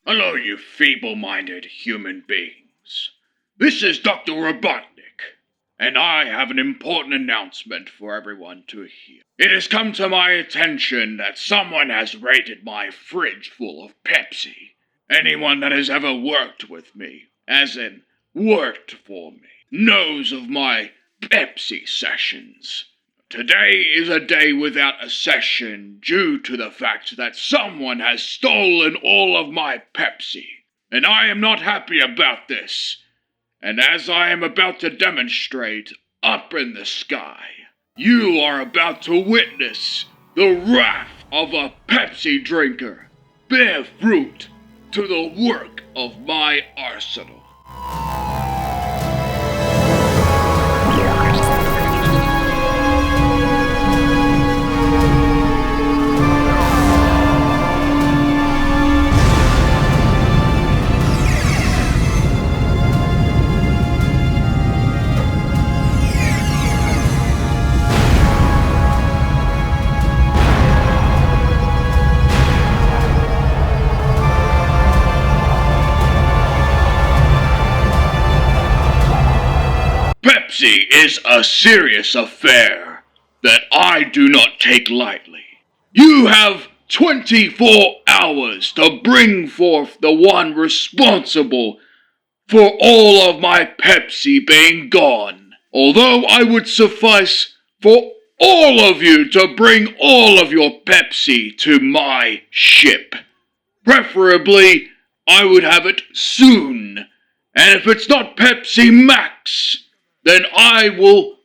Hello, you feeble-minded human beings. This is Dr. Robotnik, and I have an important announcement for everyone to hear. It has come to my attention that someone has raided my fridge full of Pepsi. Anyone that has ever worked with me, as in worked for me, knows of my Pepsi sessions. Today is a day without a session due to the fact that someone has stolen all of my Pepsi. And I am not happy about this. And as I am about to demonstrate up in the sky, you are about to witness the wrath of a Pepsi drinker bear fruit to the work of my arsenal. Pepsi is a serious affair that I do not take lightly. You have 24 hours to bring forth the one responsible for all of my Pepsi being gone. Although I would suffice for all of you to bring all of your Pepsi to my ship. Preferably, I would have it soon. And if it's not Pepsi Max, then I will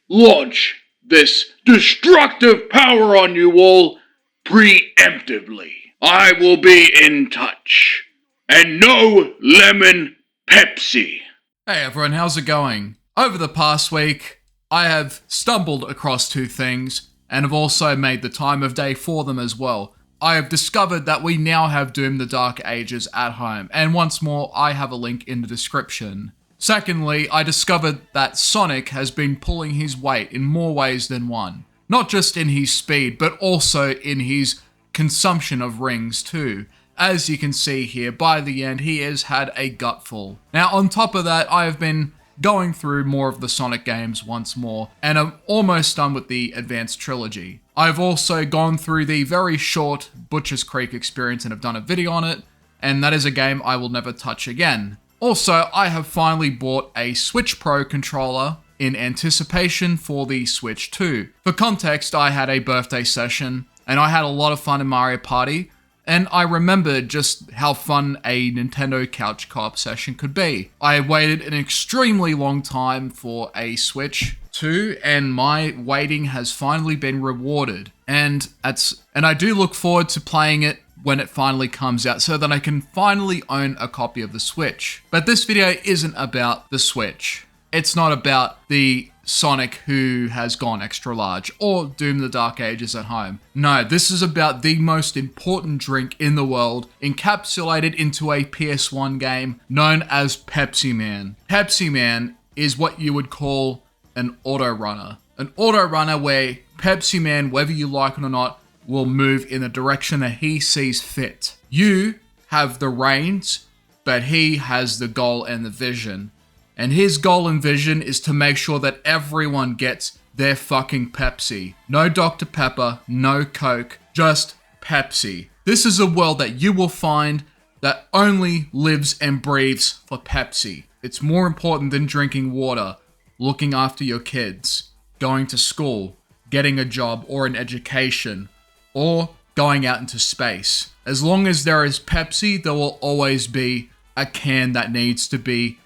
launch this destructive power on you all preemptively. I will be in touch. And no lemon Pepsi. Hey everyone, how's it going? Over the past week, I have stumbled across two things, and have also made the time of day for them as well. I have discovered that we now have Doom the Dark Ages at home, and once more, I have a link in the description. Secondly, I discovered that Sonic has been pulling his weight in more ways than one. Not just in his speed, but also in his consumption of rings too. As you can see here, by the end, he has had a gutful. Now, on top of that, I have been going through more of the Sonic games once more, and I'm almost done with the Advanced Trilogy. I've also gone through the very short Butcher's Creek experience and have done a video on it, and that is a game I will never touch again. Also, I have finally bought a Switch Pro controller in anticipation for the Switch 2. For context, I had a birthday session, and I had a lot of fun in Mario Party, and I remembered just how fun a Nintendo couch co-op session could be. I waited an extremely long time for a Switch 2, and my waiting has finally been rewarded. And I do look forward to playing it when it finally comes out, so that I can finally own a copy of the Switch. But this video isn't about the Switch. It's not about the Sonic who has gone extra large, or Doom the Dark Ages at home. No, this is about the most important drink in the world, encapsulated into a PS1 game known as Pepsiman. Pepsiman is what you would call an auto-runner. An auto-runner where Pepsiman, whether you like it or not, will move in the direction that he sees fit. You have the reins, but he has the goal and the vision. And his goal and vision is to make sure that everyone gets their fucking Pepsi. No Dr. Pepper, no Coke, just Pepsi. This is a world that you will find that only lives and breathes for Pepsi. It's more important than drinking water, looking after your kids, going to school, getting a job or an education, or going out into space. As long as there is Pepsi, there will always be a can that needs to be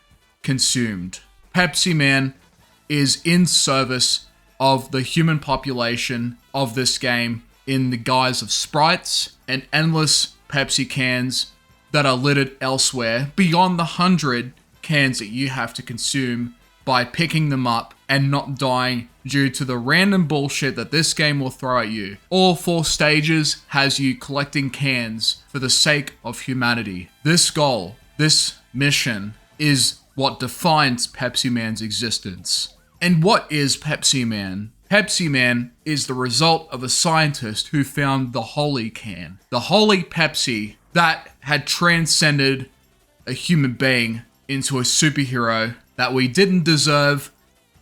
consumed. Pepsiman is in service of the human population of this game in the guise of sprites and endless Pepsi cans that are littered elsewhere beyond the 100 cans that you have to consume by picking them up and not dying due to the random bullshit that this game will throw at you. All 4 stages has you collecting cans for the sake of humanity. This goal, this mission, is what defines Pepsiman's existence. And what is Pepsiman? Pepsi Man is the result of a scientist who found the holy can. The holy Pepsi that had transcended a human being into a superhero that we didn't deserve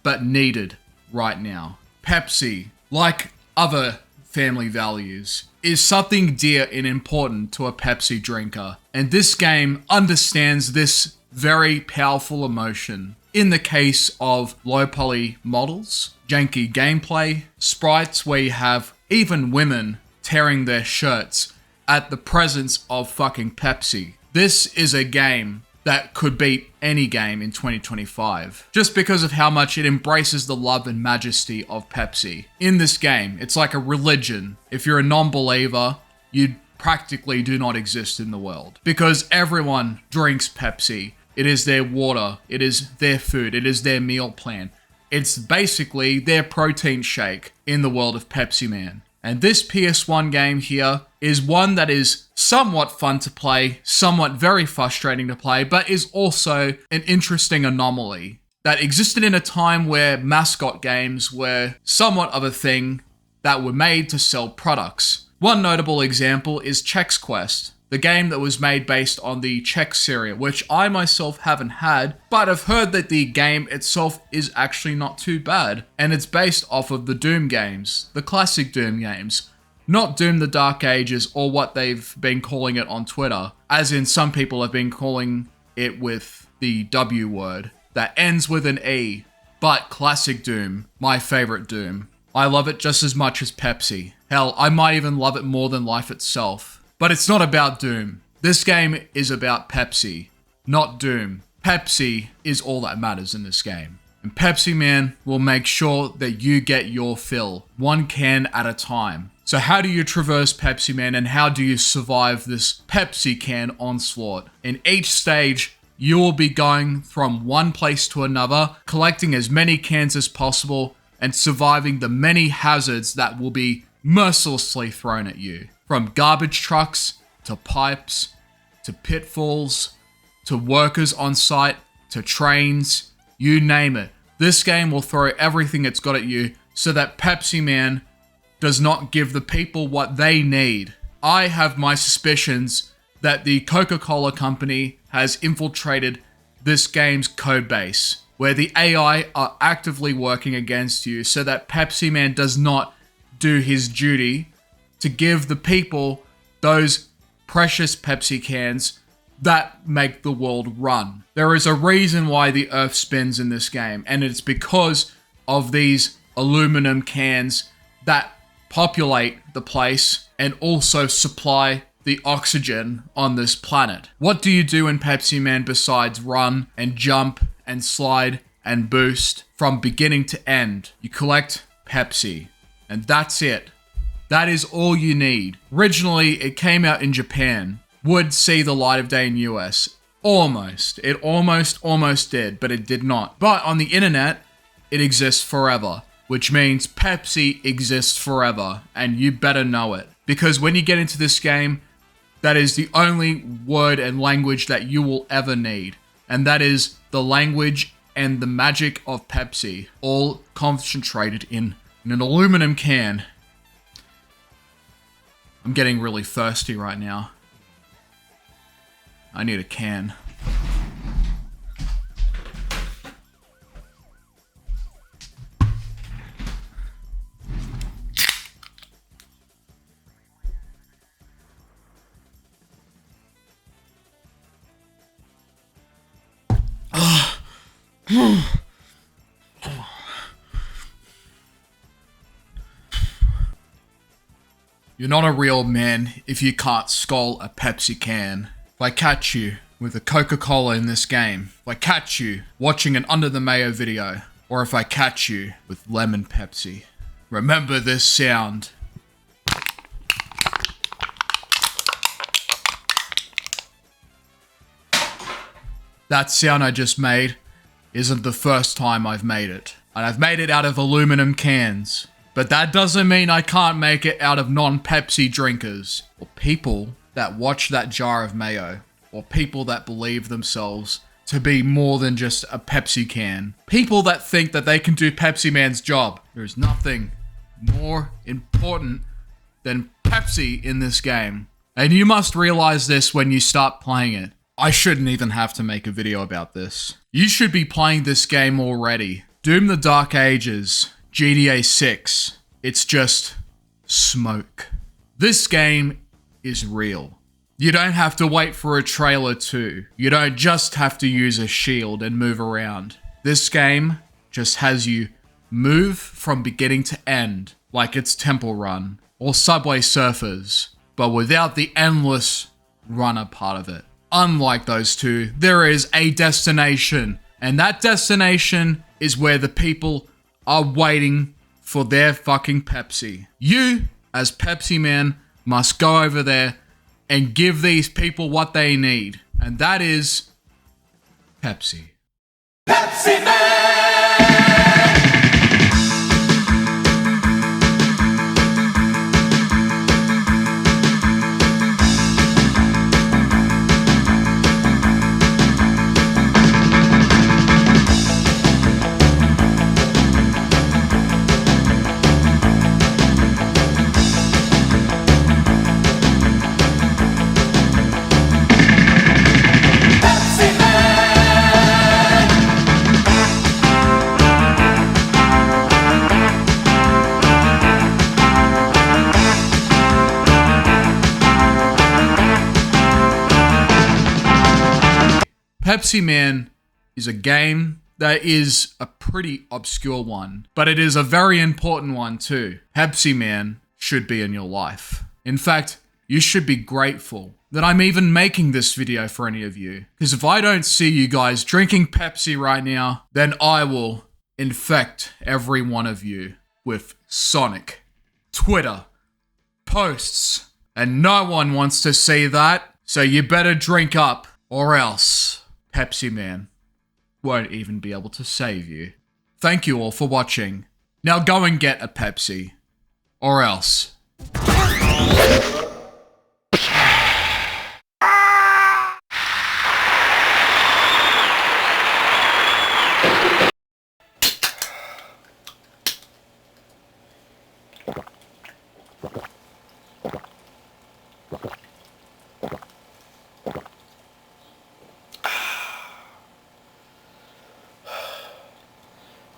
but needed right now. Pepsi, like other family values, is something dear and important to a Pepsi drinker. And this game understands this very powerful emotion. In the case of low poly models, janky gameplay, sprites where you have even women tearing their shirts at the presence of fucking Pepsi. This is a game that could beat any game in 2025, just because of how much it embraces the love and majesty of Pepsi. In this game, it's like a religion. If you're a non-believer, you practically do not exist in the world, because everyone drinks Pepsi. It is their water, it is their food, it is their meal plan. It's basically their protein shake in the world of Pepsi Man. And this PS1 game here is one that is somewhat fun to play, somewhat very frustrating to play, but is also an interesting anomaly that existed in a time where mascot games were somewhat of a thing that were made to sell products. One notable example is Chex Quest, the game that was made based on the Chex cereal, which I myself haven't had, but I've heard that the game itself is actually not too bad, and it's based off of the Doom games, the classic Doom games, not Doom the Dark Ages or what they've been calling it on Twitter, as in some people have been calling it with the W word that ends with an E, but classic Doom, my favorite Doom. I love it just as much as Pepsi. Hell, I might even love it more than life itself. But it's not about Doom. This game is about Pepsi, not Doom. Pepsi is all that matters in this game. And Pepsi Man will make sure that you get your fill, one can at a time. So how do you traverse Pepsi Man and how do you survive this Pepsi can onslaught? In each stage, you will be going from one place to another, collecting as many cans as possible and surviving the many hazards that will be mercilessly thrown at you. From garbage trucks, to pipes, to pitfalls, to workers on site, to trains, you name it. This game will throw everything it's got at you so that Pepsi Man does not give the people what they need. I have my suspicions that the Coca-Cola company has infiltrated this game's codebase, where the AI are actively working against you so that Pepsi Man does not do his duty to give the people those precious Pepsi cans that make the world run. There is a reason why the earth spins in this game, and it's because of these aluminum cans that populate the place and also supply the oxygen on this planet. What do you do in Pepsi Man besides run and jump and slide and boost from beginning to end? You collect Pepsi, and that's it. That is all you need. Originally, it came out in Japan, would see the light of day in US. Almost. It almost did, but it did not. But on the internet, it exists forever, which means Pepsi exists forever, and you better know it. Because when you get into this game, that is the only word and language that you will ever need. And that is the language and the magic of Pepsi, all concentrated in an aluminum can. I'm getting really thirsty right now. I need a can. You're not a real man if you can't skull a Pepsi can. If I catch you with a Coca-Cola in this game, if I catch you watching an Under the Mayo video, or if I catch you with lemon Pepsi, remember this sound. That sound I just made isn't the first time I've made it. And I've made it out of aluminum cans. But that doesn't mean I can't make it out of non-Pepsi drinkers, or people that watch that jar of mayo, or people that believe themselves to be more than just a Pepsi can. People that think that they can do Pepsi Man's job. There's nothing more important than Pepsi in this game. And you must realize this when you start playing it. I shouldn't even have to make a video about this. You should be playing this game already. Doom the Dark Ages, GTA 6. It's just smoke. This game is real. You don't have to wait for a trailer too. You don't just have to use a shield and move around. This game just has you move from beginning to end, like it's Temple Run or Subway Surfers, but without the endless runner part of it. Unlike those two, there is a destination, and that destination is where the people are waiting for their fucking Pepsi. You, as Pepsi Man, must go over there and give these people what they need, and that is Pepsi. Pepsi Man! Pepsi Man is a game that is a pretty obscure one, but it is a very important one too. Pepsi Man should be in your life. In fact, you should be grateful that I'm even making this video for any of you. Because if I don't see you guys drinking Pepsi right now, then I will infect every one of you with Sonic, Twitter, posts, and no one wants to see that, so you better drink up or else Pepsi Man won't even be able to save you. Thank you all for watching. Now go and get a Pepsi. Or else.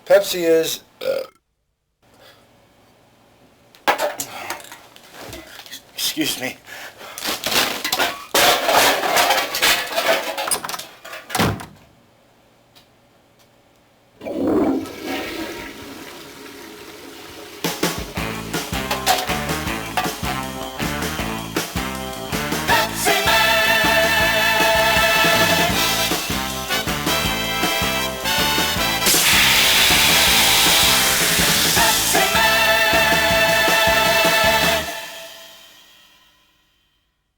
Pepsi is... Excuse me.